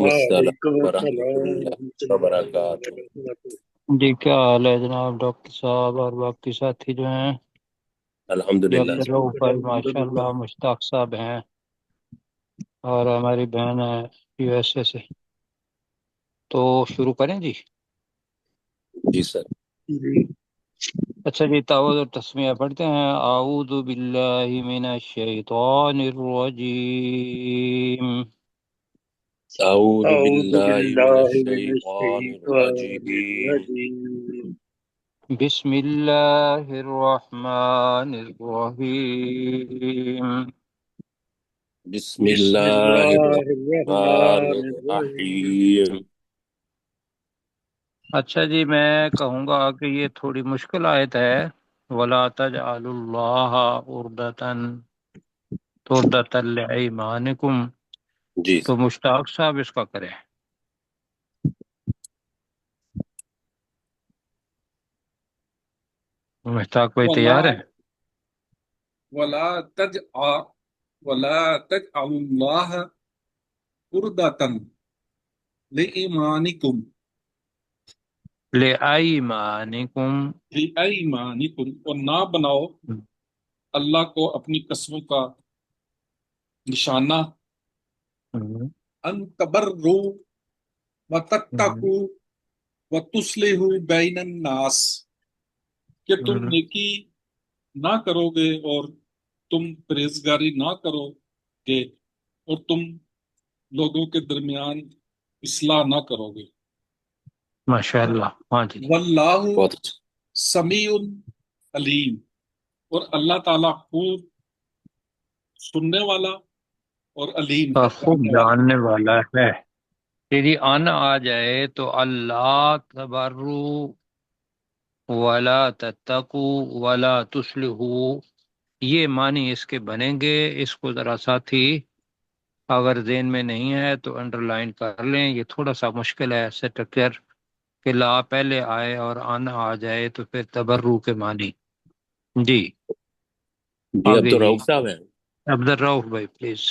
وعلیکم السلام وعلیکم ورحمۃ السلام اللہ ورحمۃ اللہ وبرکاتہ۔ وبرکاتہ۔ جی کیا حال ہے جناب ڈاکٹر صاحب اور باقی ساتھی جو ہیں؟ الحمد یہ للہ عبد الرؤف بھائی ماشاء الحمدللہ۔ اللہ، مشتاق صاحب ہیں اور ہماری بہن ہے یو ایس اے سے۔ تو شروع کریں جی؟ جی سر۔ جی اچھا جی، تعوذ اور تسمیہ پڑھتے ہیں۔ اعوذ باللہ من الشیطان الرجیم، اعوذ اعوذ باللہ من باللہ من الشیطان الشیطان الرجیم۔ الرجیم۔ بسم اللہ الرحمن الرحیم۔ بسم بسم اللہ اللہ الرحمن الرحمن الرحیم۔ الرحیم۔ اچھا جی، میں کہوں گا کہ یہ تھوڑی مشکل آیت ہے۔ وَلَا تَجْعَلُوا اللَّهَ عُرْضَةً لِأَيْمَانِكُمْ، جی تو مشتاق صاحب اس کا کریں۔ مشتاق بھائی ولا تیار ہے؟ ولا تجع ولا تجعلوا الله عرضة لإيمانكم لِأَيْمَانِكُمْ، لأيمانكم، اور نہ بناؤ اللہ کو اپنی قسموں کا نشانہ، ان تبروا وتتقوا وتصلحوا بین الناس، کہ تم نیکی نہ کرو گے اور تم پرہیزگاری نہ کرو گے اور تم لوگوں کے درمیان اصلاح نہ کرو گے۔ ماشاء اللہ، ہاں جی۔ واللہ بہت اچھا۔ سمیع علیم، اور اللہ تعالیٰ خوب سننے والا اور علیم ہے، خوب جاننے والا۔ جاننے والا ہے۔ یدی ان آ جائے تو اللہ تبرو ولا تتقو ولا تصلحو، یہ معنی اس کے بنیں گے۔ اس کو ذرا ساتھی اگر ذہن میں نہیں ہے تو انڈر لائن کر لیں، یہ تھوڑا سا مشکل ہے سٹرکچر کہ لا پہلے آئے اور ان آ جائے تو پھر تبرو کے معنی۔ جی جی عبد آگے جی، الرؤف صاحب ہیں۔ عبد الرؤف بھائی پلیز۔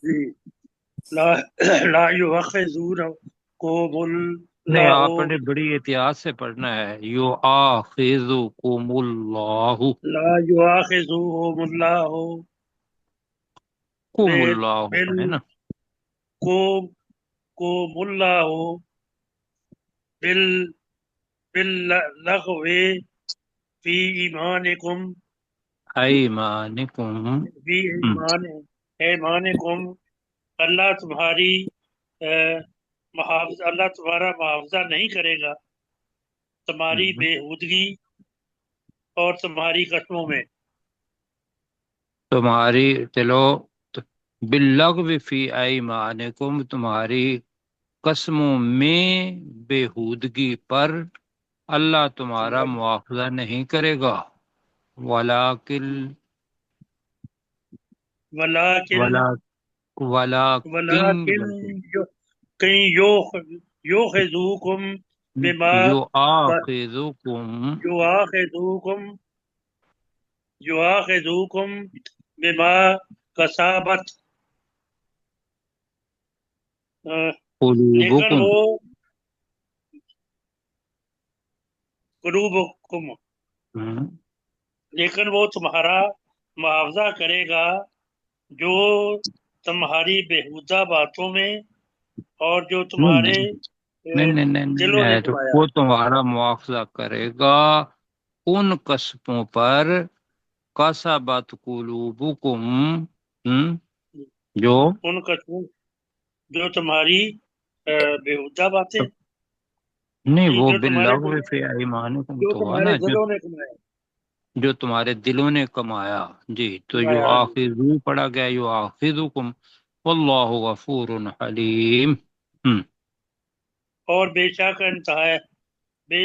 جی لا لا یؤاخذونکم نہیں، اللہ آپ نے بڑی احتیاط سے پڑھنا ہے۔ یؤاخذکم اللہ، لا یؤاخذهم اللہ کم اللہ بال ہے نا۔ کو اللہ بال باللغو فی ایمانکم، ایمانکم، فی ایمانکم، اللہ تمہاری اللہ تمہارا معاوضہ نہیں کرے گا تمہاری بےہودگی اور تمہاری قسموں میں۔ تمہاری چلو باللغو فی ایمانکم، تمہاری قسموں میں بےہودگی پر اللہ تمہارا مواخذہ نہیں کرے گا۔ ولیکن ولیکن ولیکن ولیکن کہیں یوخذوکم بما یؤاخذکم یواخذوکم یواخذوکم بما کسابت، لیکن قلوبکم، وہ قلوبکم، لیکن وہ تمہارا معاوضہ کرے گا جو تمہاری بےہودہ باتوں میں اور جو تمہارے نہیں نہیں نہیں دلوں نے نہیں، تو کمایا۔ وہ تمہارا مواخذہ کرے گا ان قسموں پر قصبت قلوبکم، جو ان کا جو تمہاری بےہودہ باتیں، نہیں، وہ جو تمہارے باللغو فی ایمانکم جو تو ہوا تمہارے نا، دلوں نے کمایا۔ جو تمہارے دلوں نے کمایا۔ جی تو کمایا جی۔ یؤاخذو پڑھا گیا یؤاخذکم، واللہ غفور حلیم۔ اور بے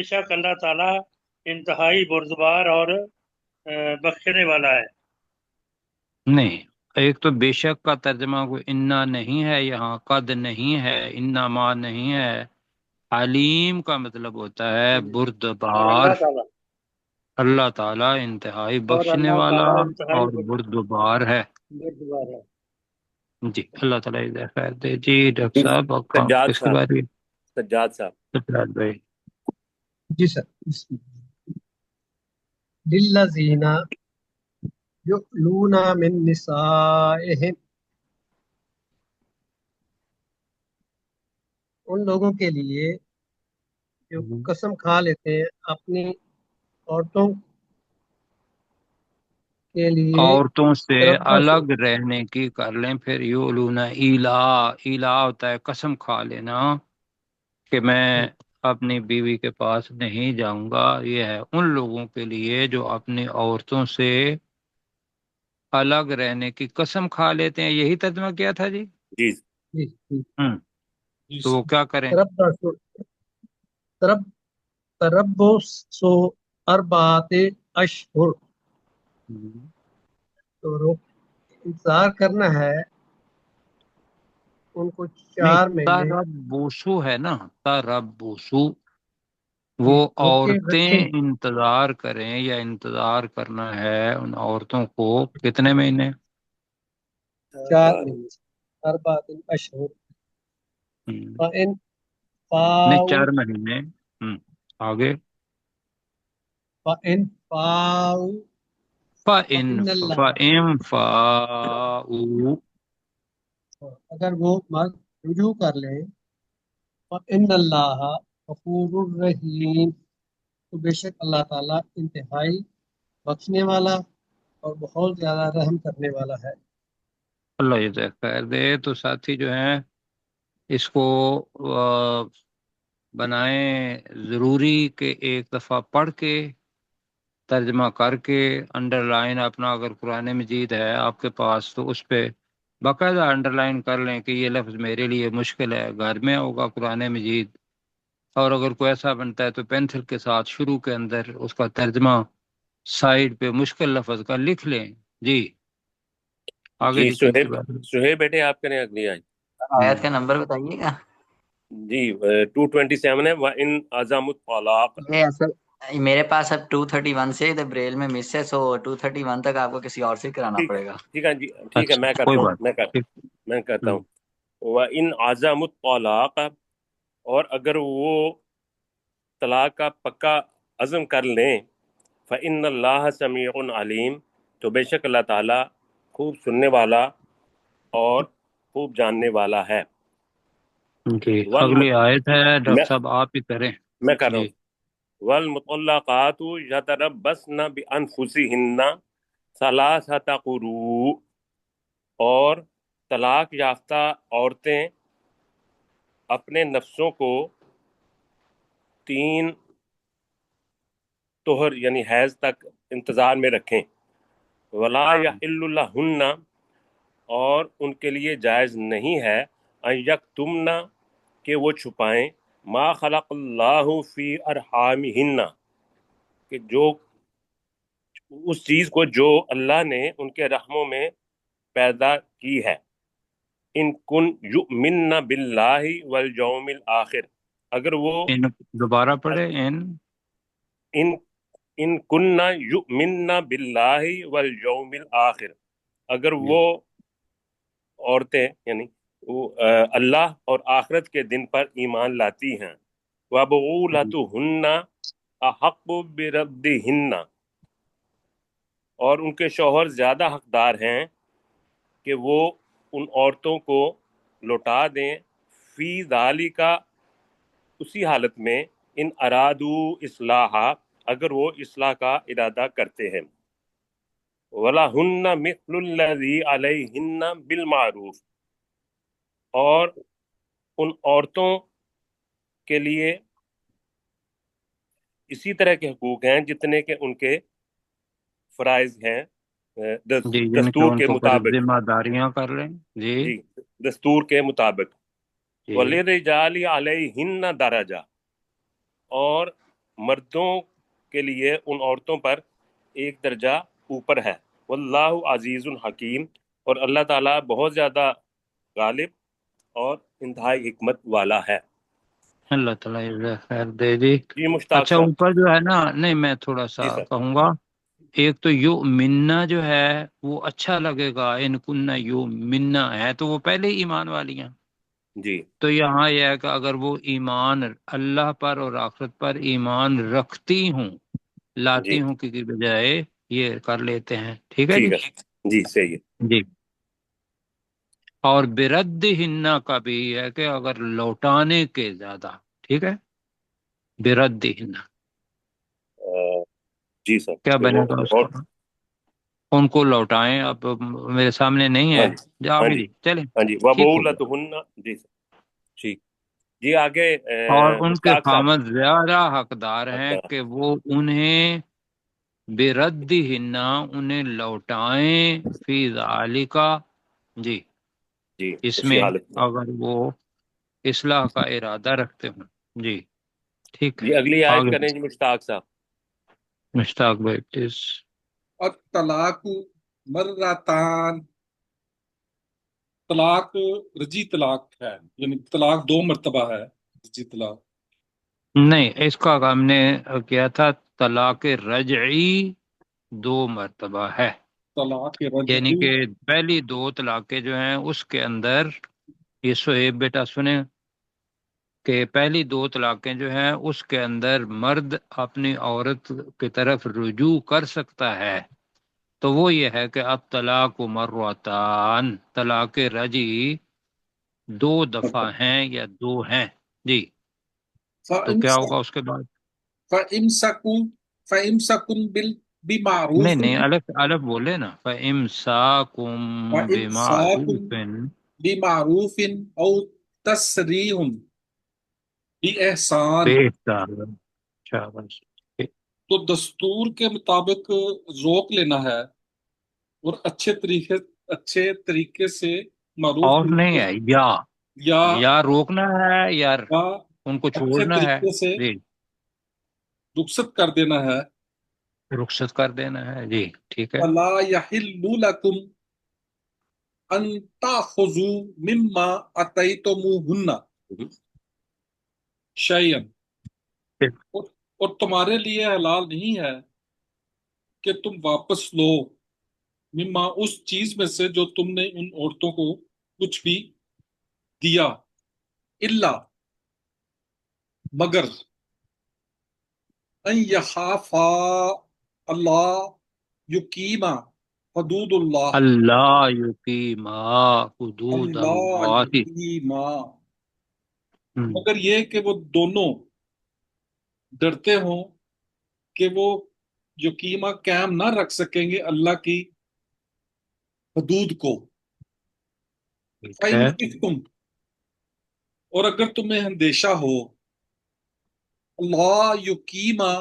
شک اللہ تعالیٰ انتہائی بردبار اور بخشنے والا ہے۔ نہیں، ایک تو بے شک کا ترجمہ کو انا نہیں ہے، یہاں قد نہیں ہے، انما نہیں ہے۔ علیم کا مطلب ہوتا ہے اور بردبار۔ اللہ تعالیٰ اللہ تعالیٰ انتہائی بخشنے والا اور انتہائی بردبار ہے۔ بردبار ہے۔ جی اللہ تعالیٰ جزائے خیر دے جی ڈاکٹر جی، صاحب اور سجاد کس کے صاحب، بارے میں سجاد صاحب. سجاد بھائی جی سر للذین یؤلون من نسائہم، ان لوگوں کے لیے جو قسم کھا لیتے ہیں اپنی عورتوں کے لیے عورتوں سے تربص، الگ رہنے کی کر لیں، پھر یولون ایلا ایلا ہوتا ہے قسم کھا لینا کہ میں اپنی بیوی کے پاس نہیں جاؤں گا. یہ ہے ان لوگوں کے لیے جو اپنی عورتوں سے الگ رہنے کی قسم کھا لیتے ہیں. یہی ترجمہ کیا تھا جی؟ جی جی جی ہوں جی تو وہ کیا کریں؟ تربص ترب تربص اربعۃ اشہر، تو انتظار کرنا ہے ان کو نہیں 4 مہینے تربوسو ہے نا، تربوسو وہ روکے رکھیں. عورتیں انتظار کریں یا انتظار کرنا ہے ان عورتوں کو کتنے مہینے؟ 4 مہینے اربعۃ اشہر فإن نہیں فاؤ 4 مہینے. آگے فإن فاؤ فَإِن فإن اللہ، فَإِن فَاؤوا اگر وہ مرد رجوع کر لیں، فإن اللہ غفور الرحیم، تو بے شک اللہ تعالیٰ انتہائی بخشنے والا اور بہت زیادہ رحم کرنے والا ہے. اللہ جزاک خیر دے. تو ساتھی جو ہیں اس کو بنائیں ضروری کہ ایک دفعہ پڑھ کے ترجمہ کر کے انڈر لائن اپنا، اگر قرآن مجید ہے آپ کے پاس تو اس پہ باقاعدہ انڈر لائن کر لیں کہ یہ لفظ میرے لیے مشکل ہے. گھر میں ہوگا قرآن مجید، اور اگر کوئی ایسا بنتا ہے تو پینسل کے ساتھ شروع کے اندر اس کا ترجمہ سائڈ پہ مشکل لفظ کا لکھ لیں. جی آگے جی. جی کس کے سہیب بعد؟ سہیب بیٹے آپ کریں اگلی آج. آیت کا نمبر بتائیے گا. جی 227 ہے. وَإِنْ عَزَمُوا الطَّلَاقَ. یہ اصل میرے پاس اب 231 سے ادھر بریل میں مس ہے، سو 231 تک آپ کو کسی اور سے کرانا ٹھیک پڑے گا. ٹھیک ہے جی، ٹھیک ہے اچھا میں کوئی کرتا ہوں، بات ٹھیک. میں کرتا ہوں. وَإِنْ عَزَمُوا الطَّلَاقَ، اور اگر وہ طلاق کا پکا عزم کر لیں، فَإِنَّ اللَّهَ سَمِيعٌ عَلِيمٌ، تو بے شک اللہ تعالیٰ خوب سننے والا اور خوب جاننے والا ہے. جی اگلی والمت... آیت ہے ڈاکٹر میں صاحب آپ ہی کریں. میں کر رہا جی ہوں. والمطلقات یتربصن بانفسہن ثلاثۃ قروء، اور طلاق یافتہ عورتیں اپنے نفسوں کو 3 طہر یعنی حیض تک انتظار میں رکھیں. ولا یحل لہن، اور ان کے لیے جائز نہیں ہے ان یکتمن، کہ وہ چھپائیں ما خلق اللہ فی ارحامہن، کہ جو اس چیز کو جو اللہ نے ان کے رحموں میں پیدا کی ہے. ان کن یؤمن باللہ والیوم الآخر، اگر وہ ان دوبارہ پڑھے ان ان ان کن یؤمن باللہ والیوم الآخر، اگر وہ عورتیں یعنی وہ اللہ اور آخرت کے دن پر ایمان لاتی ہیں. وَبُعُولَتُهُنَّ أَحَقُّ بِرَدِّهِنَّ، اور ان کے شوہر زیادہ حقدار ہیں کہ وہ ان عورتوں کو لوٹا دیں. فی ذالک، اسی حالت میں، ان ارادو اصلاحا، اگر وہ اصلاح کا ارادہ کرتے ہیں. وَلَهُنَّ مِثْلُ الَّذِي عَلَيْهِنَّ بِالْمَعْرُوفِ، اور ان عورتوں کے لیے اسی طرح کے حقوق ہیں جتنے کہ ان کے فرائض ہیں جی جن کے دستور ان کے کو پھر مطابق. ذمہ داریاں کر لیں. جی جی دستور کے مطابق. جی وَلِلرِّجَالِ عَلَيْهِنَّ دَرَجَةٌ، اور مردوں کے لیے ان عورتوں پر ایک درجہ اوپر ہے. واللہ عزیز حکیم، اور اللہ تعالیٰ بہت زیادہ غالب اور انتہائی حکمت والا ہے. اللہ تعالیٰ جزائے خیر دے. جی جی مشتاق اچھا صاحب. اوپر جو ہے نا، نہیں میں تھوڑا جی سا سر. کہوں گا ایک تو یو منا جو ہے وہ اچھا لگے گا، ان کننا یو منا ہے تو وہ پہلے ہی ایمان والی ہیں، جی تو یہاں یہ ہے کہ اگر وہ ایمان اللہ پر اور آخرت پر ایمان رکھتی ہوں، جی لاتی ہوں کی بجائے یہ کر لیتے ہیں، ٹھیک ہے جی ٹھیک ہے جی صحیح ہے جی۔ اور برد ہننا کا بھی ہے کہ اگر لوٹانے کے زیادہ، ٹھیک ہے، برد ہننا جی سر کیا وہ بنے گا اس اور کا؟ ان کو لوٹائیں، اب میرے سامنے نہیں ہاں ہے، جی جا ہاں بھی جی دی چلیں ہاں جی ٹھیک ہو گیا۔ وبولتہن جی سر ٹھیک جی آگے اور ان کے مشتاق صاحب خامد زیادہ حقدار ہیں اچھا کہ وہ انہیں برد ہننا انہیں لوٹائیں فی ذالکا، جی جی اس اسی میں حالت میں اگر وہ اصلاح کا ارادہ رکھتے ہوں، جی ٹھیک ہے جی اگلی آیت آگے کریں جی مشتاق صاحب مشتاق بھائی پلیز۔ الطلاق مرتان، طلاق رجی طلاق ہے، یعنی طلاق دو مرتبہ ہے، رجی طلاق۔ نہیں، اس کا ہم نے کیا تھا طلاق رجعی 2 مرتبہ ہے، طلاق یعنی رجعی کہ پہلی 2 طلاقیں جو ہیں اس کے اندر، یہ سہیب بیٹا سنیں کہ پہلی 2 طلاقیں جو ہیں اس کے اندر مرد اپنی عورت کی طرف رجوع کر سکتا ہے، تو وہ یہ ہے کہ اب طلاق مرتان، طلاق رجعی 2 دفعہ ہیں یا 2 ہیں، جی تو کیا ہوگا اس کے بعد؟ فَإِمْسَكُمْ فَإِمْسَكُمْ نہیں بِمَعْرُوفٍ، نہیں، الف الف بولے نا، فَإِمْسَاكُمْ فَإِمْسَاكُمْ بِمَعْرُوفٍ، بِمَعْرُوفٍ أَوْ تَسْرِيحٌ بِإِحْسَان۔ بہتر، شاباش، تو دستور کے مطابق روک لینا ہے، اور اچھے طریقے سے معروف اور نہیں طریقے ہے، سے، یا یا روکنا ہے یا یا ان کو اچھے چھوڑنا ہے، طریقے سے جی رخصت کر دینا ہے۔ رخصت کر دینا ہے، جی ٹھیک ہے۔ فَلَا يَحِلُّ لَكُمْ أَن تَأْخُذُوا مِمَّا آتَيْتُمُوهُنَّ شَيْئًا، اور تمہارے لیے حلال نہیں ہے کہ تم واپس لو مما اس چیز میں سے جو تم نے ان عورتوں کو کچھ بھی دیا، الا مگر ان یخافا اللہ یقیما حدود اللہ، اللہ یقیما حدود اللہ اللہ، یقیما، مگر یہ کہ وہ دونوں ڈرتے ہوں کہ وہ یقیما قائم نہ رکھ سکیں گے اللہ کی حدود کو۔ ٹھیک ہے، فَإِنْ خِفْتُمْ، اور اگر تمہیں اندیشہ ہو، اللہ یقیما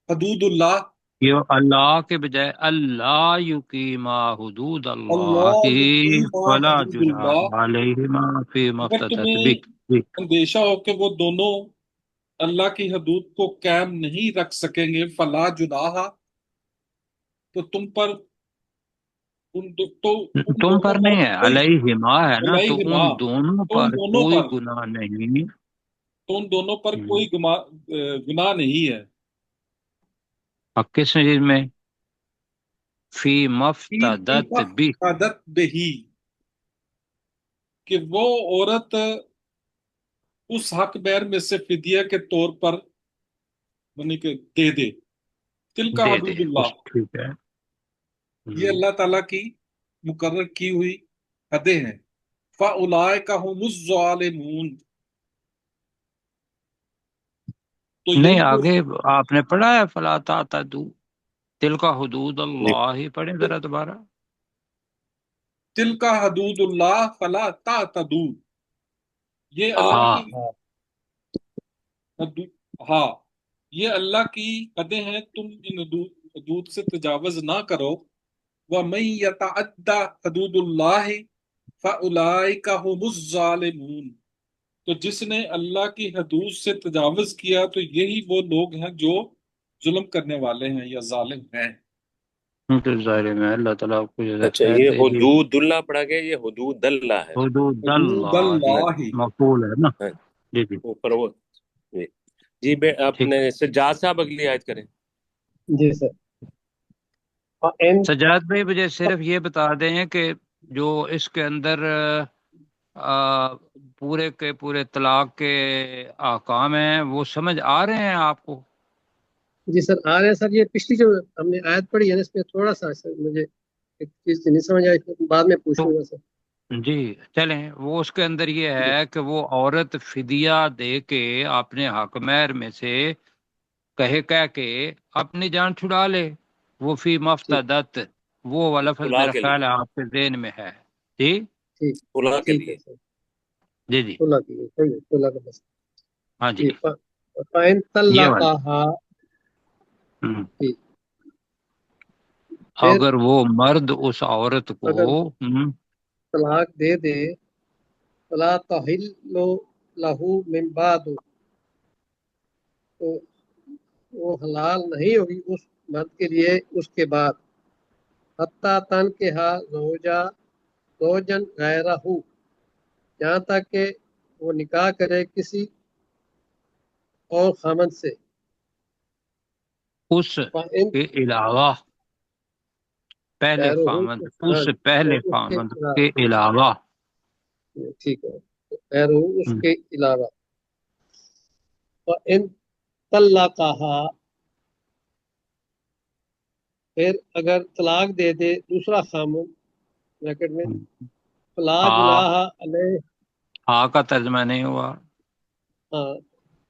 حدود اللہ، یہ اللہ کے بجائے اللہ یقیما حدود اللہ اللہ یقیما ولا حدود اللہ، جناح علیہما فی اگر مفتدت تمہیں بھی، جی اندیشہ ہو کہ وہ دونوں اللہ کی حدود کو قائم نہیں رکھ سکیں گے، فلا جناح، تو تم پر ان تم دونوں پر پر نہیں ہے، کوئی، علیہما ہے نا، تو علیہما، ان دونوں تو ان پر دونوں کوئی پر گناہ نہیں۔ تو ان دونوں پر کوئی گناہ نہیں ہے۔ اب کس چیز میں؟ فی مفتدت بھی، عادت بہی، کہ وہ عورت اس حق بیر میں سے فدیہ کے طور پر یعنی کہ دے دے، تل کا دے دے حدود اس، اللہ، ٹھیک ہے۔ یہ اللہ تعالیٰ کی مقرر کی ہوئی حدیں ہیں۔ فَأُولَٰئِکَ هُمُ الظَّالِمُونَ، تو نہیں یہی جو آگے آپ نے پڑھا ہے فلا تعتدوا تلک حدود جی اللہ ہی، پڑھیں ذرا دوبارہ۔ تل کا حدود اللہ فلا تعتدوا، یہ اللہ ہاں، کی ہاں، یہ اللہ کی حدیں ہیں، تم ان حدود سے تجاوز نہ کرو۔ وَمَن يَتَعَدَّ حدود اللہ فَأُولَٰئِکَ هُمُ الظَّالِمُونَ، تو جس نے اللہ کی حدود سے تجاوز کیا تو یہی وہ لوگ ہیں جو ظلم کرنے والے ہیں یا ظالم ہیں۔ تو ظاہر میں اللہ تعالیٰ کو جزا اچھا خیر یہ دے جی۔ حدود اللہ پڑھا گیا، یہ حدود اللہ ہے حدود حدود اللہ ہاں اللہ، مقبول ہے نا، ہاں جی جی اوپر وہ جی جی ٹھیک۔ اپنے سجاد صاحب اگلی آیت کریں جی سر۔ فَإِن سجاد بھائی مجھے صرف یہ بتا دیں کہ جو اس کے اندر پورے کے پورے طلاق کے احکام ہیں وہ سمجھ آ رہے ہیں آپ کو؟ جی سر آ رہے ہیں سر، یہ پچھلی جو ہم نے آیت پڑھی ہے نا اس میں تھوڑا سا سر مجھے ایک چیز نہیں سمجھ آئی، بعد میں تو پوچھوں گا سر۔ جی چلیں، وہ اس کے اندر یہ جی ہے کہ وہ عورت فدیہ دے کے اپنے حق مہر میں سے کہہ کے اپنی جان چھڑا لے، وہ فی ٹھیک مفتدت، وہ والا لفظ خلا میرا کے خیال لیے، ہے آپ کے ذہن میں ہے جی ٹھیک خلا کے ٹھیک ہے لیے. سر، جی جی صلح کی صحیح ہے، صلح کا بس ہاں جی جی۔ فَإِن یہ والا طَلَّقَهَا، ہم۔ جی پھر اگر وہ مرد اس عورت کو اگر ہم، طلاق دے دے، فَلَا تَحِلُّ لَهُ مِن بَعْدُ، تو وہ حلال نہیں ہوگی اس مرد کے لیے اس کے بعد، حتیٰ تنکحہ زوجن غیرہ، یہاں تک کہ وہ نکاح کرے کسی اور خامد سے۔ اس فَإِن کے علاوہ، پہلے غیرہ، خامند، اس ہاں سے پہلے اس کے خامند علاوہ، کے علاوہ، ٹھیک ہے، غیرہ اس ہم، کے علاوہ۔ فَإِن طَلَّقَهَا، پھر اگر طلاق دے دے دوسرا خامد بریکٹ میں، فلا ہاں جناح علیہ، ہاں کا ترجمہ نہیں ہوا ہاں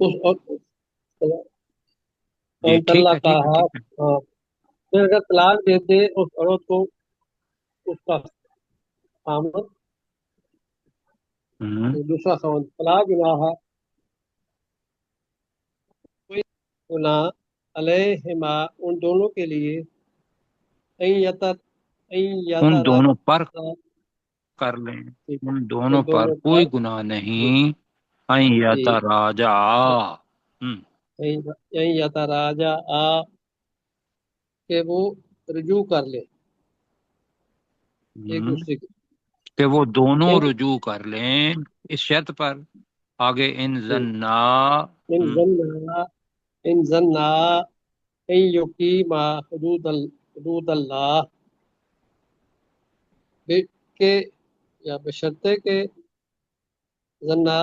اس اور جی، فَإِن ٹھیک ہے ٹھیک ہے طَلَّقَهَا، ٹھیک ہے ہاں پھر اگر طلاق دے دے اس عورت کو اس کا خامد، ہم، دوسرا خامد، فلا جناح، کوئی گناہ علیہما ان دونوں کے لیے، این ان دونوں یتراجع، پر کر لیں، ٹھیک ہے، ان دونوں ان پر دونوں کوئی پر، گناہ جی نہیں، ان جی، یتراجع، ہم، این یتراجع، کہ وہ رجوع کر لے ایک ہم، دوسرے کی، کہ وہ دونوں ان رجوع کر لیں اس شرط پر آگے ان زنا، ان ظننا، ان ظننا ان یقیما حدود اللہ، کہ یا بشرطے کہ ظننا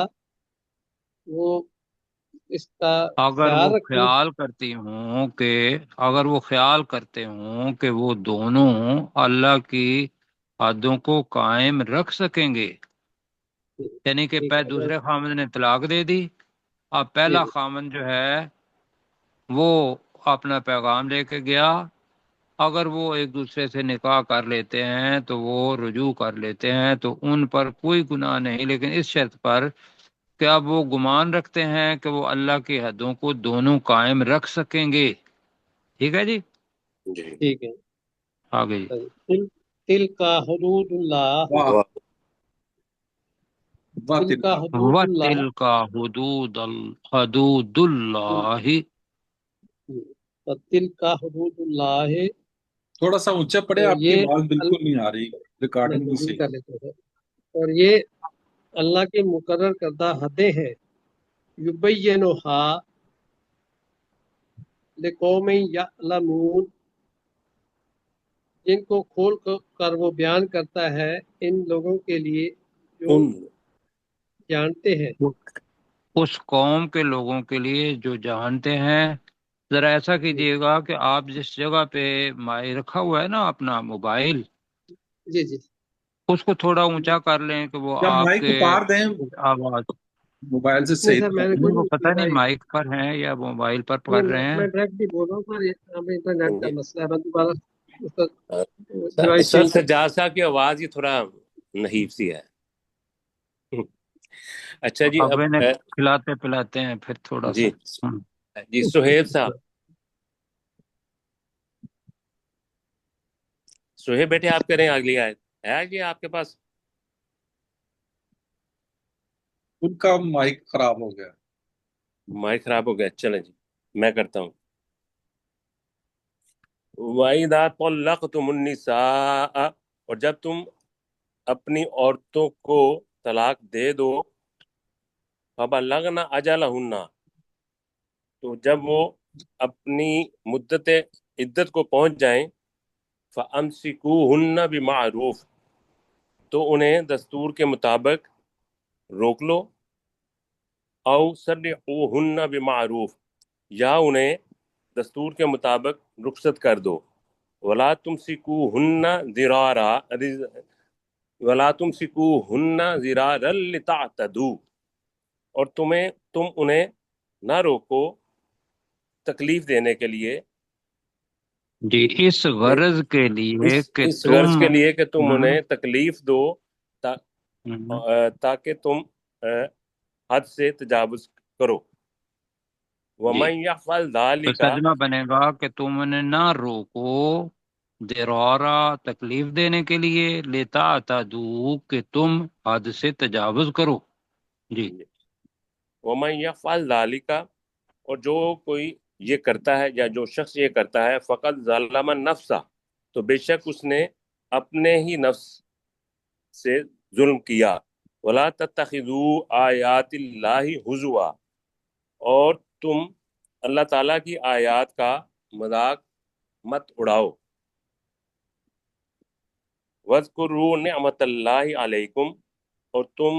وہ اس کا اگر خیال وہ رکھیں، خیال کرتی ہوں کہ، اگر وہ خیال کرتے ہوں کہ وہ دونوں اللہ کی حدوں کو قائم رکھ سکیں گے، یعنی کہ ٹھیک ہے، اگر دوسرے خامد نے طلاق دے دی، اب جی پہلا جی خامد جو ہے وہ اپنا پیغام لے کے گیا، اگر وہ ایک دوسرے سے نکاح کر لیتے ہیں تو وہ رجوع کر لیتے ہیں تو ان پر کوئی گناہ نہیں، لیکن اس شرط پر کہ اب وہ گمان رکھتے ہیں کہ وہ اللہ کی حدوں کو دونوں قائم رکھ سکیں گے، ٹھیک ہے جی جی. ٹھیک ہے۔ آگے جی تل کا حدود اللہ، واہ وہ تل باطل کا کا حدود اللہ، حدود حدود اللہ، تل کا حدود اللہ، تھوڑا سا اونچا پڑے، اور آپ کی یہ آواز بالکل نہیں آ رہی، میں ریکارڈنگ نہیں تبدیل صحیح۔ کر لیتا ہوں، اور یہ اللہ کی مقرر کردہ حدیں ہیں، یبینھا لقوم یعلمون، جن کو کھول کر وہ بیان کرتا ہے ان لوگوں کے لیے جو ان جانتے ہیں۔ اس قوم کے لوگوں کے لیے جو جانتے ہیں۔ ذرا ایسا کیجئے گا کہ آپ جس جگہ پہ مائک رکھا ہوا ہے نا اپنا موبائل، جی جی اس کو تھوڑا اونچا کر لیں کہ وہ یا آپ مائک کے اتار دیں، آواز، موبائل سے نہیں صحیح سر میں نے طرح۔ کوئی ان کو نہیں پتہ کیا نہیں مائک پر ہیں یا موبائل پر نہیں، کر رہے ہیں۔ میں ڈائریکٹ بھی بول رہا ہوں سر، یہ ہمیں انٹرنیٹ کا مسئلہ ہے، میں دوبارہ اس کا ڈیوائس سر چینج کر سجاد صاحب کی آواز ہی تھوڑا نحیف سی ہے. اچھا جی، اب اب انہیں کھلاتے پلاتے ہیں پھر تھوڑا جی سا جی سہیب صاحب، سہیب بیٹے آپ کریں اگلی آیت ہے جی آپ کے پاس؟ ان کا مائک خراب ہو گیا۔ مائک خراب ہو گیا، چلیں جی میں کرتا ہوں۔ وَإِذَا طَلَّقْتُمُ النِّسَاءَ، اور جب تم اپنی عورتوں کو طلاق دے دو، فَبَلَّغْنَ أَجَلَهُنَّ، تو جب وہ اپنی مدت عدت کو پہنچ جائیں، فَأَمْسِكُوهُنَّ بِمَعْرُوف، تو انہیں دستور کے مطابق روک لو، او سرحوہن بمعروف، یا انہیں دستور کے مطابق رخصت کر دو، ولا تمسکوہن ضرارا ولا تمسکوہن ضرارا لتعتدوا، اور تم انہیں نہ روکو تکلیف دینے کے لیے، جی اس غرض کے لیے کہ اس غرض کے لیے کہ تم ہم، انہیں تکلیف دو تاکہ تم حد سے تجاوز کرو. جی وَمَن يَفْعَلْ تو ذَلِكَ، ترجمہ بنے گا کہ تم انہیں نہ روکو ضرورا تکلیف دینے کے لیے، لیتا تعتدوا کہ تم حد سے تجاوز کرو. جی وَمَن يَفْعَلْ ذَلِكَ، اور جو کوئی یہ کرتا ہے یا جو شخص یہ کرتا ہے، فقط ظلم نفسہ، تو بے شک اس نے اپنے ہی نفس سے ظلم کیا. وَلَا تَتَّخِذُوا آیات اللہ ہزوا، اور تم اللہ تعالیٰ کی آیات کا مذاق مت اڑاؤ. وَاذْكُرُوا نِعْمَتَ اللَّهِ عَلَيْكُمْ، اور تم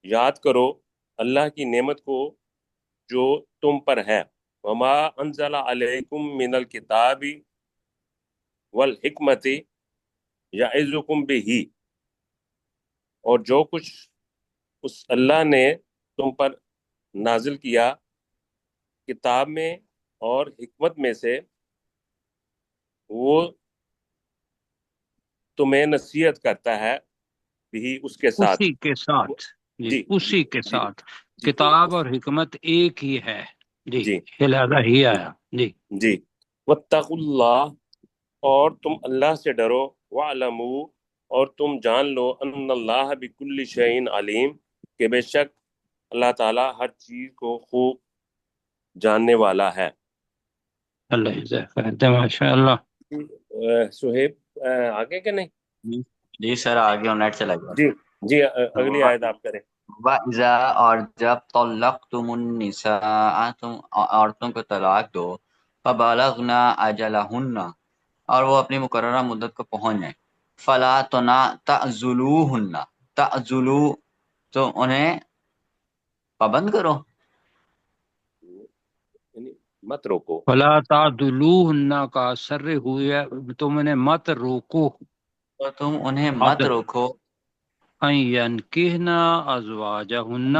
یاد کرو اللہ کی نعمت کو جو تم پر ہے. وما انزل علیکم من الکتاب والحکمت یعظکم بہ، اور جو کچھ اس اللہ نے تم پر نازل کیا کتاب میں اور حکمت میں سے، وہ تمہیں نصیحت کرتا ہے بھی اس کے ساتھ. اسی کے ساتھ، جی جی اسی کے جی ساتھ جی کتاب اور حکمت ایک ہی ہے. جی جی لہذا ہی آیا. جی جی. واتقوا اللہ، اور تم اللہ سے ڈرو. وَاعْلَمُوا، اور تم جان لو. ان اللہ بکل شیء علیم، کہ بے شک اللہ تعالیٰ ہر چیز کو خوب جاننے والا ہے. اللہ جزاک خیر دے، ماشاء اللہ. سہیب آگے کہ نہیں؟ جی سر آگے نیٹ چلا گیا. جی جی اگلی آیت آپ کریں. وَإِذَا، اور جب طلقتم النساء، تم عورتوں کو طلاق دو، فبلغنا اجلہن، اور وہ اپنی مقررہ مدت کو پہنچ جائیں، فلا تعذلوہن، تعذلو تو انہیں پابند کرو، یعنی مت روکو. فلا تعدلوہن کا سر ہوئے، تم انہیں مت روکو، تو تم انہیں مت عدل روکو، ان ینکحنا ازواجہن،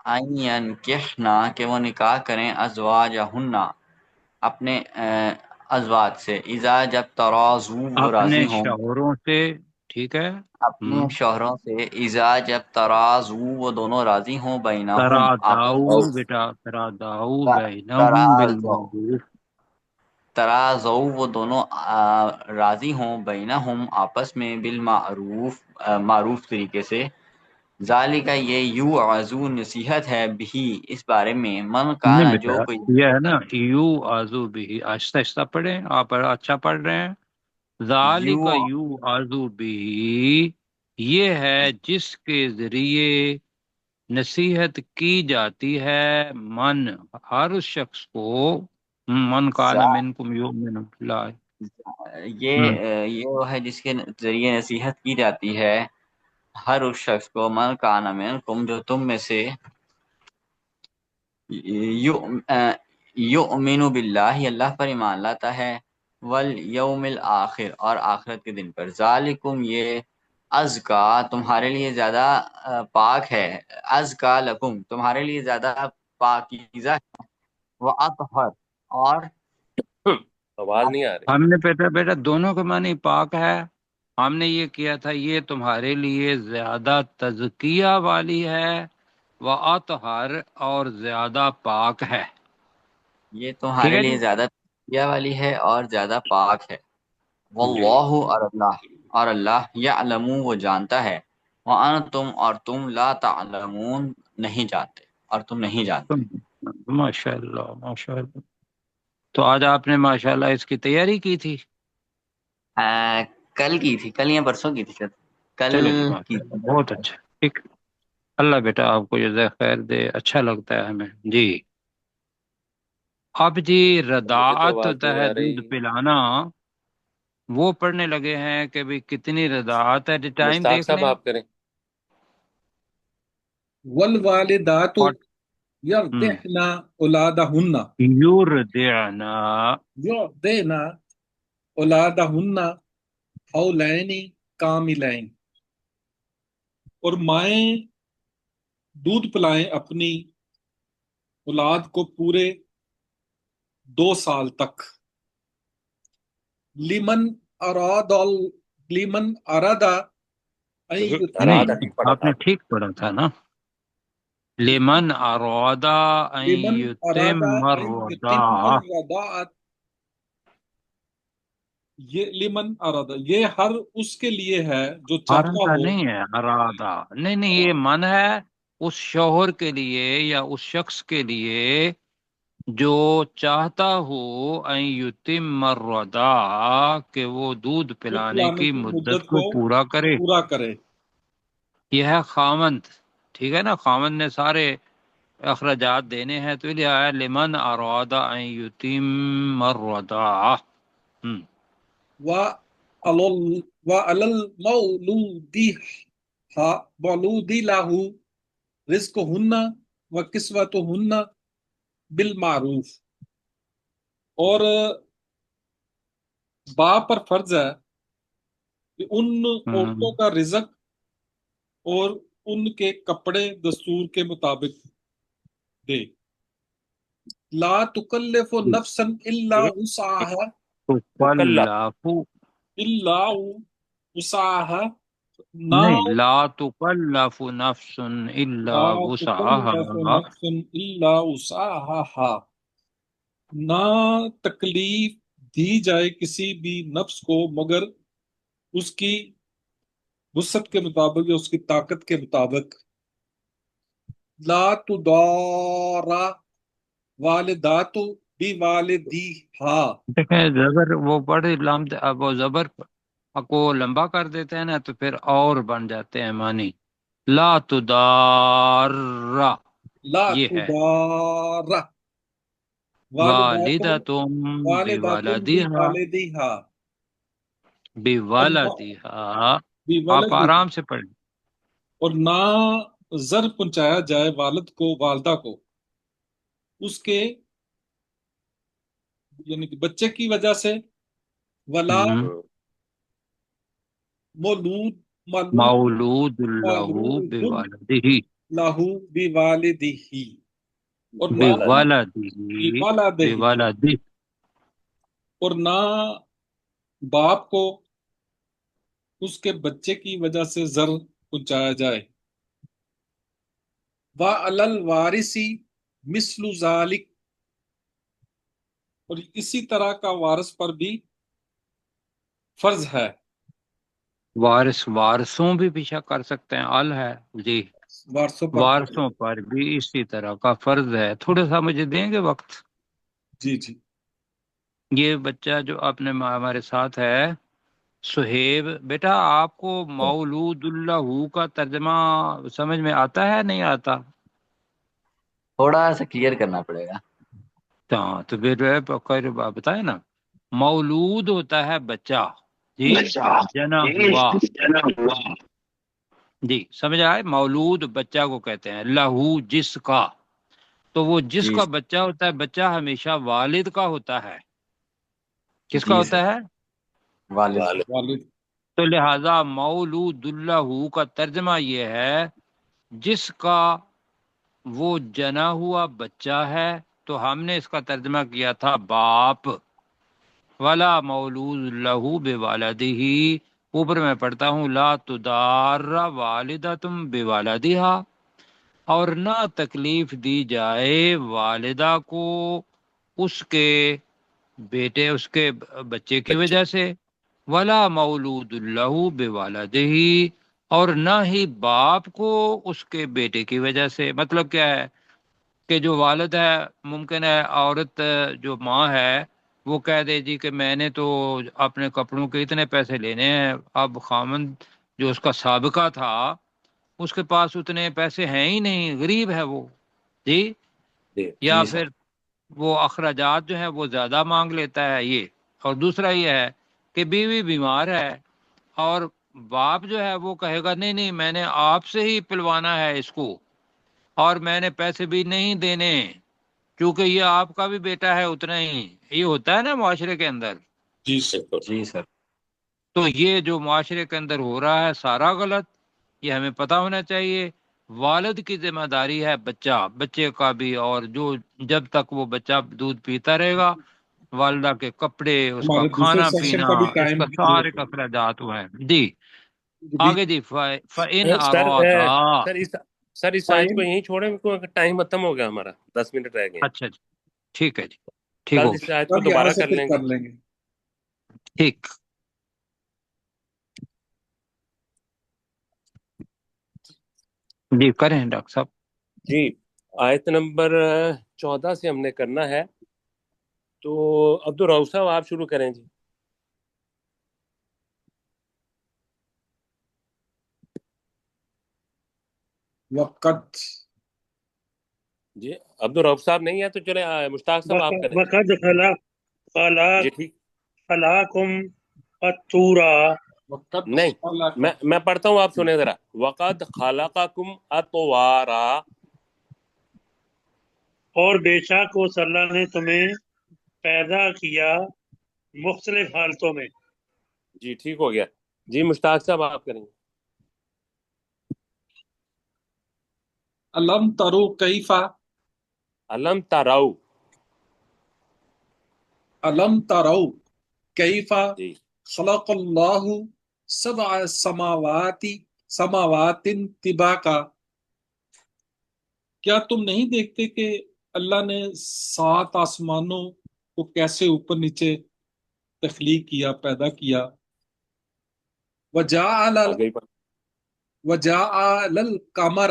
این کہنا کہ وہ نکاح کریں، ازواجہن اپنے ازواج سے، اذا جب تراضو وہ اپنے راضی ہوں، شوہروں سے، ٹھیک ہے، اپنے شوہروں سے، اذا جب تراضو وہ دونوں راضی ہوں، بینہم آپس تراداؤ میں، بیٹا تراداؤ بینہم تراضو بالمعروف، تراضو وہ دونوں راضی ہوں، بینہم آپس میں، بالمعروف معروف طریقے سے. ذالک یہ یوعظو نصیحت ہے، بھی اس بارے میں، من نہیں کانا بیٹا جو کوئی، یہ ہے نا یو آزو بھی، آہستہ آہستہ پڑھیں، آپ اچھا پڑھ رہے ہیں. ذالک یو یو آزو بھی، یہ ہے جس کے ذریعے نصیحت کی جاتی ہے، من ہر اس شخص کو، من کان منکم یؤمن باللہ. یہ وہ ہے جس کے ذریعے نصیحت کی جاتی ہے ہر اس شخص کو، من کانا منکم جو تم میں سے، یؤمن باللہ اللہ پر ایمان لاتا ہے، والیوم الآخر اور آخرت کے دن پر. ذالکم یہ، ازکا تمہارے لیے زیادہ پاک ہے، ازکا لکم تمہارے لیے زیادہ پاکیزہ ہے، واطہر اور آواز نہیں آ رہی. ہم نے بیٹا دونوں کے معنی پاک ہے. ہم نے یہ کیا تھا یہ تمہارے لیے زیادہ تزکیہ والی ہے، وَأَطْهَرَ اور زیادہ پاک ہے. یہ ٹھیک تمہارے ہے لیے جی. زیادہ تقیہ والی ہے اور زیادہ پاک ہے. جی واللہ اور اللہ یعلم وہ جانتا ہے، وانتم اور تم لا تعلمون نہیں جانتے، اور تم نہیں جانتے. ماشاء اللہ ماشاء اللہ. تو آج آپ نے ماشاء اللہ اس کی تیاری کی تھی؟ کل کی تھی، کل یا پرسوں کی تھی شاید، کل چلو جی کی ماشاء اللہ بہت اچھا. ٹھیک، اللہ بیٹا آپ کو جزائے خیر دے، اچھا لگتا ہے ہمیں. جی اب جی مجھے تو رضاعت آواز ہوتا نہیں ہے آ دودھ رہی. پلانا، وہ پڑھنے لگے ہیں کہ بھی کتنی رضاعت ہے، ٹائم مشتاق دیکھ صاحب لیں. آپ کریں. والوالدات اور یرضعن اولادہن یردعنا یرضعن اولادہن حولین کاملین، اور مائیں دودھ پلائیں اپنی اولاد کو پورے 2 سال تک. لیمن ارادہ ان یتم ارادہ نہیں، ٹھیک پڑا آپ تھا نے آپ نے. ٹھیک پڑھا تھا نا. لمن ارادہ ان لیمن ارادہ یتم ان یتم الرضاعہ. الرضاعت، یہ لیمن ارادہ یہ ہر اس کے لیے ہے جو چاہتا ارادہ ہو. نہیں ہے، ارادہ نہیں، نہیں، یہ من ہے اس شوہر کے لیے یا اس شخص کے لیے جو چاہتا ہو ان یتم الرضاعہ، کہ وہ دودھ دودھ پلانے پلانے کی کی مدت مدت کو کو پورا کرے. پورا کرے. یہ ہے خاوند، ٹھیک ہے نا، خاوند نے سارے اخراجات دینے ہیں، تو یہ آیا لمن اراد ان یتم الرضاعہ. وعلی المولود لہ رزقہن وکسوتہن بالمعروف، اور باپ پر فرض ہے کہ ان عورتوں کا رزق اور ان کے کپڑے دستور کے مطابق دے. لا تکلف نفسا الا وسعها تکلف الا وسعها، نہیں، لا تکلف نفس الا لا تکلف وسعها. نفس الا وسعها، نہ تکلیف دی جائے کسی بھی نفس کو مگر اس کی وسعت کے مطابق یا اس کی طاقت کے مطابق. لا تضار والدات بوالدیہا. دیکھیں زبر وہ بڑے لمب، اب وہ زبر کو لمبا کر دیتے ہیں نا تو پھر اور بن جاتے ہیں معنی. لا تدار، لا یہ ہے تضار والدات والدتم والدات بولدیہا، بوالدیہا، اور بولدیہا. آپ بولدیہا، آرام سے پڑھیں. اور نہ ضر پہنچایا جائے والد کو والدہ کو اس کے یعنی کہ بچے کی وجہ سے، ولا ہم، مولود مولود لہو مولود بولدہ، لہو بوالدہ، اور نہ والد بولدہ، بولدہ، بولدہ. اور نہ باپ کو اس کے بچے کی وجہ سے ضر پہنچایا جائے. وَعَلَى الْوَارِثِ مِثْلُ ذَلِكَ، اور اسی طرح کا وارث پر بھی فرض ہے. وارثوں بھی پیچھا کر سکتے ہیں، ال ہے جی، وارثوں پر فرض وارثوں ہے. پر بھی اسی طرح کا فرض ہے. تھوڑا سا مجھے دیں گے وقت؟ جی جی یہ بچہ جو اپنے ہمارے ساتھ ہے سہیب، بیٹا آپ کو مولود اللہ کا ترجمہ سمجھ میں آتا ہے نہیں آتا؟ تھوڑا سا کلیئر کرنا پڑے گا. ہاں تو پھر بتائے نا، مولود ہوتا ہے بچہ جی، جنا ہوا جی، سمجھ آئے؟ مولود بچہ کو کہتے ہیں، لہو جس کا، تو وہ جس جی کا بچہ ہوتا ہے، بچہ ہمیشہ والد کا ہوتا ہے. کس کا جی ہوتا سر، ہے؟ والد. والد. والد. تو لہذا مولود اللہ کا ترجمہ یہ ہے جس کا وہ جنا ہوا بچہ ہے، تو ہم نے اس کا ترجمہ کیا تھا باپ. ولا مولود لہو بوالدہ، اوپر میں پڑھتا ہوں لا تدار والدتم بوالدہا، اور نہ تکلیف دی جائے والدہ کو اس کے بیٹے، اس کے بچے کی بچے. وجہ سے. ولا مولود لہو بوالدہ، اور نہ ہی باپ کو اس کے بیٹے کی وجہ سے. مطلب کیا ہے کہ جو والد ہے، ممکن ہے عورت جو ماں ہے وہ کہہ دے جی کہ میں نے تو اپنے کپڑوں کے اتنے پیسے لینے ہیں، اب خامند جو اس کا سابقہ تھا اس کے پاس اتنے پیسے ہیں ہی نہیں، غریب ہے وہ جی، جی یا جی سر. پھر وہ اخراجات جو ہے وہ زیادہ مانگ لیتا ہے یہ. اور دوسرا یہ ہے کہ بیوی بیمار ہے اور باپ جو ہے وہ کہے گا نہیں نہیں میں نے آپ سے ہی پلوانا ہے اس کو اور میں نے پیسے بھی نہیں دینے کیونکہ یہ آپ کا بھی بیٹا ہے اتنا ہی، یہ ہوتا ہے نا معاشرے کے اندر. جی سر. جی سر. تو یہ جو معاشرے کے اندر ہو رہا ہے سارا غلط، یہ ہمیں پتہ ہونا چاہیے. والد کی ذمہ داری ہے بچے کا بھی، اور جو جب تک وہ بچہ دودھ پیتا رہے گا والدہ کے کپڑے، اس کا ہمارے دوسرے کھانا سیشن پینا، کا بھی اس ٹائم کا ہو سارے کا گیا. اخراجات وہ ہیں. جی جی آگے جی. فَإِنْ سر أَرَادَا. سر اس آیت کو یہیں چھوڑیں، ٹائم ختم ہو گیا ہمارا، 10 منٹ رہ گئے ہیں. اچھا جی ٹھیک ہے جی، ٹھیک کل ہو اس گیا، آیت کو سر یہاں دوبارہ سے کر پھر لیں گے. کر لیں گے. ٹھیک. جی کریں ڈاکٹر صاحب. جی آیت نمبر 14 سے ہم نے کرنا ہے، تو عبدالرؤف صاحب آپ شروع کریں جی. وقت جی عبدالرؤف صاحب نہیں ہے تو چلے مشتاق صاحب آپ کریں. وقد جی ٹھیک. خلاکم الطورا. وقت نہیں میں پڑھتا ہوں، آپ سنیں ذرا. وقد خلقکم اطوارا. اور بے شک اس اللہ نے تمہیں پیدا کیا مختلف حالتوں میں. جی ٹھیک ہو گیا. جی مشتاق صاحب آپ کریں. علم ترو کیفا. علم تراؤ. علم ترو کیفا جی خلق اللہ سبع سماوات طباقا. کیا تم نہیں دیکھتے کہ اللہ نے 7 آسمانوں کو کیسے اوپر نیچے تخلیق کیا، پیدا کیا. وجعل آگے پڑھ. وجعل القمر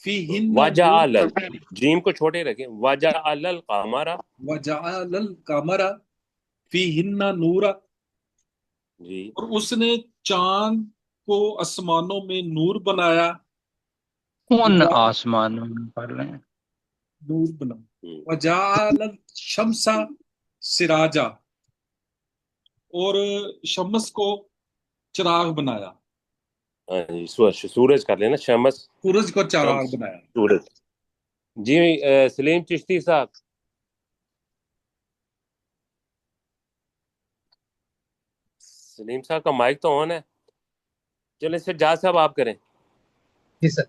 فیہن وجعل، نورا. جیم کو چھوٹے رکھیں. وجعل القمر. وجعل القمر فیہن نورا. جی اور اس نے چاند کو آسمانوں میں نور بنایا. ان آسمانوں میں پڑھ رہے ہیں. نور بنا. وجعل الشمس سراجا. اور شمس کو چراغ بنایا. ہاں جی سورج کر لینا، شمس سورج کو چراغ شمس بنایا. سورج. جی سلیم چشتی صاحب. سلیم صاحب کا مائک تو آن ہے. چلے سجاد صاحب آپ کریں. جی سر.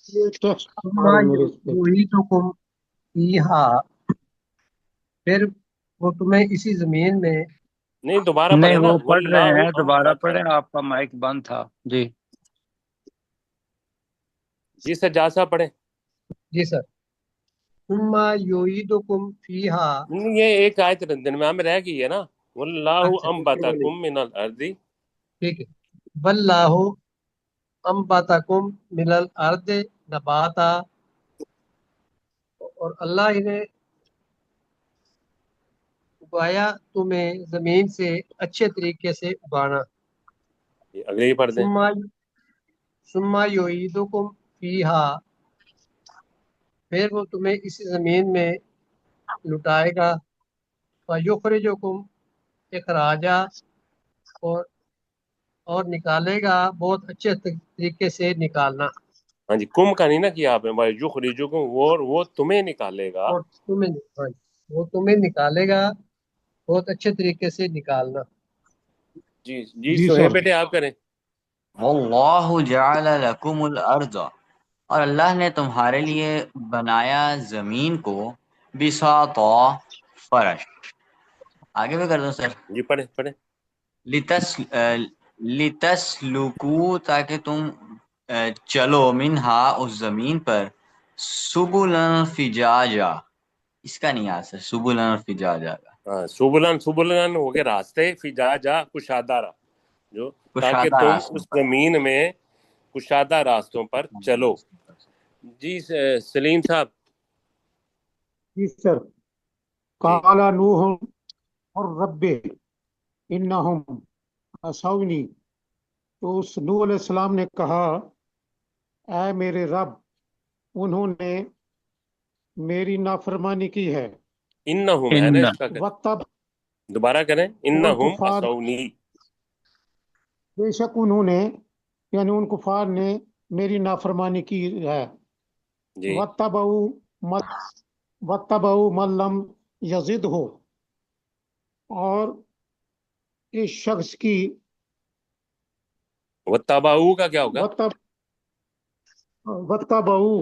یہ ٹیکسٹ ثم اور میرے اس پہ یعیدکم فیہا. پھر وہ تمہیں اسی زمین میں. نہیں دوبارہ نہیں پڑھیں نا. وہ پڑھ رہے واللہ ہیں، دوبارہ انبتکم. پڑھیں، آپ کا مائک بند تھا. جی جی سجاد صاحب پڑھیں. جی سر. ثم یعیدکم فیہا. یہ ایک آیت درمیان میں رہ گئی ہے نا. واللہ اچھا انبتکم من الارض. ٹھیک ہے. واللہ انبتکم من الارض نباتا. اور اللہ ہی نے اگایا تمہیں زمین سے اچھے طریقے سے اگانا. اگلے ہی پڑھ دیں. ثم یعیدکم فیہا. پھر وہ تمہیں اس زمین میں لٹائے گا. فیخرجکم اخراجا. اور نکالے گا بہت اچھے طریقے سے نکالنا. ہاں جی کم کا نہیں نا کیا آپ نے. یخرجکم وہ تمہیں نکالے گا. اور وہ تمہیں نکالے گا بہت اچھے طریقے سے نکالنا. جی جی جی سہیب سر. بیٹے آپ کریں. واللہ جعل لکم الارض، اور اللہ نے تمہارے لیے بنایا زمین کو بساطا، فرش. آگے بھی کر دوں سر. جی پڑھیں پڑھیں. لتسلکو، تاکہ تم چلو منہا، اس زمین پر، سبلن فجاجا. اس کا نہیں آ سر، سبلن فجاجا کا ہاں سبلن ہو گئے راستے، فجاجا کشادہ جو، تاکہ کشادہ تم راستوں اس زمین میں کشادہ راستوں پر چلو. پر. جی سلیم صاحب. جی سر. جی قال نوح اور رب انہم عصونی. تو اس نوح علیہ السلام نے کہا اے میرے رب، انہوں نے میری نافرمانی کی ہے. انہم ہے نا ان اس کا. وقت دوبارہ کریں. بول انہم کفار. عصونی. بے شک انہوں نے یعنی ان کفار نے میری نافرمانی کی ہے جی وَاتَّبَعُوا مَن لَّمْ يَزِدْهُ اور اس شخص کی وتابعوا کا کیا ہوگا؟ وَاتَّبَعُوا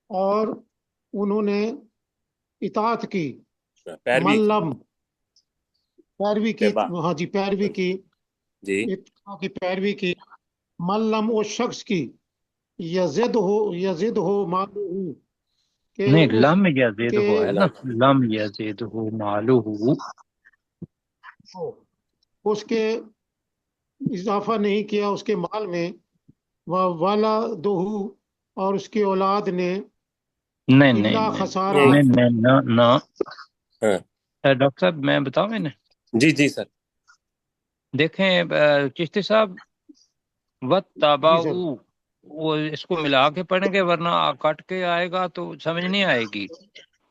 اور انہوں نے اطاعت کی پیروی من کی، لم پیروی کی اتباع، ہاں جی پیروی کی جی اتباع کی پیروی کی من لم اس شخص کی یزد ہو مالہ کہ نہیں، اس لم یزید کے ہو ہے نا، لم یزید ہو مالہ، اس کے اضافہ نہیں کیا اس کے مال میں وَوَلَدُهُ اور اس کی اولاد نے نہیں نہیں اللہ نہیں خسارہ نہیں، نہیں نہیں، نہ نہ۔ ہاں ڈاکٹر صاحب میں بتاؤں انہیں، جی جی سر، دیکھیں چشتی صاحب، جی سر وَاتَّبَعُوا وہ اس کو ملا کے پڑھیں گے ورنہ کٹ کے آئے گا تو سمجھ نہیں آئے گی۔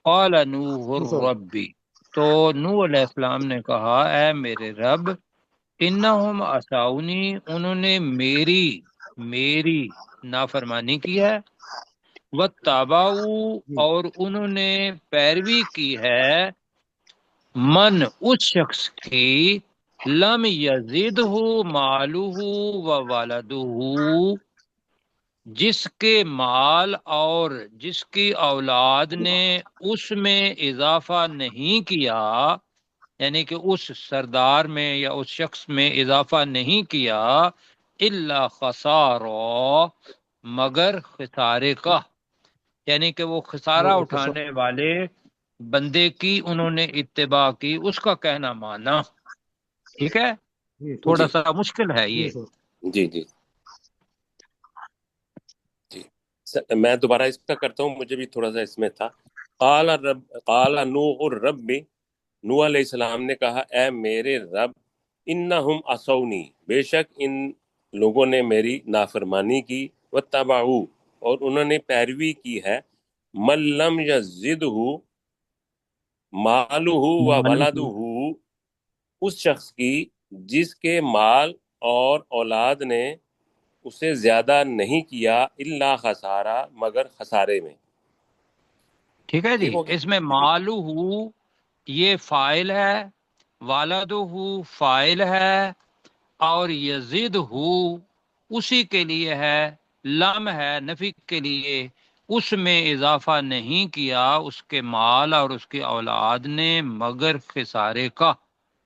قال نوح جی سر الربی، تو نوح علیہ السلام نے کہا اے میرے رب، انہم عصونی انہوں نے میری نافرمانی کی ہے، واتبعوا جی اور انہوں نے پیروی کی ہے، من اس شخص کی، لم یزدہ مالہ و ولدہ جس کے مال اور جس کی اولاد نے اس میں اضافہ نہیں کیا، یعنی کہ اس سردار میں یا اس شخص میں اضافہ نہیں کیا، الا خسارا مگر خسارے کا، یعنی کہ وہ خسارہ اٹھانے والے بندے کی انہوں نے اتباع کی، اس کا کہنا مانا۔ ٹھیک ہے، جی تھوڑا جی سا مشکل ہے جی یہ۔ سر جی جی جی میں دوبارہ اس کا کرتا ہوں، مجھے بھی تھوڑا سا اس میں تھا۔ قال نوح الرب، نوح علیہ السلام نے کہا اے میرے رب، انہم عصونی بے شک ان لوگوں نے میری نافرمانی کی، واتبعوا اور انہوں نے پیروی کی ہے، من لم یزدہ مالہ و ولدہ اس شخص کی جس کے مال اور اولاد نے اسے زیادہ نہیں کیا، الا خسارہ مگر خسارے میں۔ ٹھیک ہے جی، ٹھیک ہو گیا؟ اس میں جی مالو یہ فائل ہے، والدہ فائل ہے، اور یزید اسی کے لیے ہے، لام ہے نفی کے لیے، اس میں اضافہ نہیں کیا اس کے مال اور اس کی اولاد نے مگر خسارے کا۔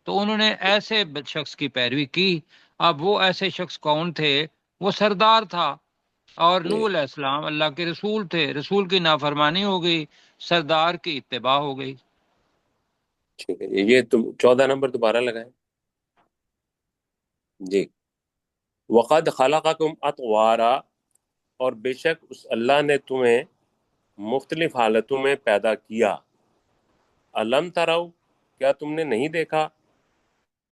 تو انہوں نے ایسے شخص کی پیروی کی۔ اب وہ ایسے شخص کون تھے؟ وہ سردار تھا، اور جی نوح علیہ السلام اللہ کے رسول تھے، رسول کی نافرمانی ہو گئی، سردار کی اتباع ہو گئی۔ ٹھیک ہے، یہ تم 14 نمبر دوبارہ لگائیں جی۔ وقد خلقکم اطوارا اور بے شک اس اللہ نے تمہیں مختلف حالتوں میں پیدا کیا۔ علم ترو کیا تم نے نہیں دیکھا،